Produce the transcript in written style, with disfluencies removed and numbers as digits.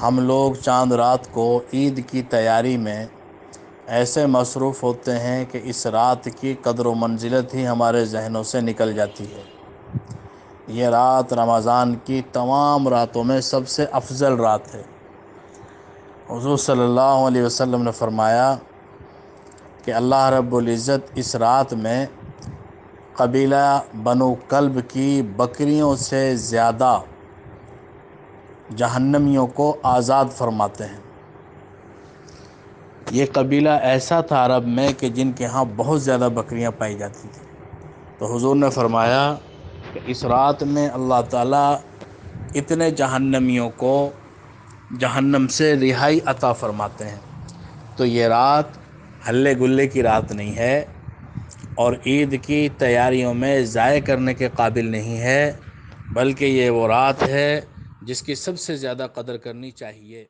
ہم لوگ چاند رات کو عید کی تیاری میں ایسے مصروف ہوتے ہیں کہ اس رات کی قدر و منزلت ہی ہمارے ذہنوں سے نکل جاتی ہے۔ یہ رات رمضان کی تمام راتوں میں سب سے افضل رات ہے۔ حضور صلی اللہ علیہ وسلم نے فرمایا کہ اللہ رب العزت اس رات میں قبیلہ بنو کلب کی بکریوں سے زیادہ جہنمیوں کو آزاد فرماتے ہیں۔ یہ قبیلہ ایسا تھا عرب میں کہ جن کے ہاں بہت زیادہ بکریاں پائی جاتی تھیں۔ تو حضور نے فرمایا کہ اس رات میں اللہ تعالیٰ اتنے جہنمیوں کو جہنم سے رہائی عطا فرماتے ہیں۔ تو یہ رات ہلے گلے کی رات نہیں ہے اور عید کی تیاریوں میں ضائع کرنے کے قابل نہیں ہے، بلکہ یہ وہ رات ہے جس کی سب سے زیادہ قدر کرنی چاہیے۔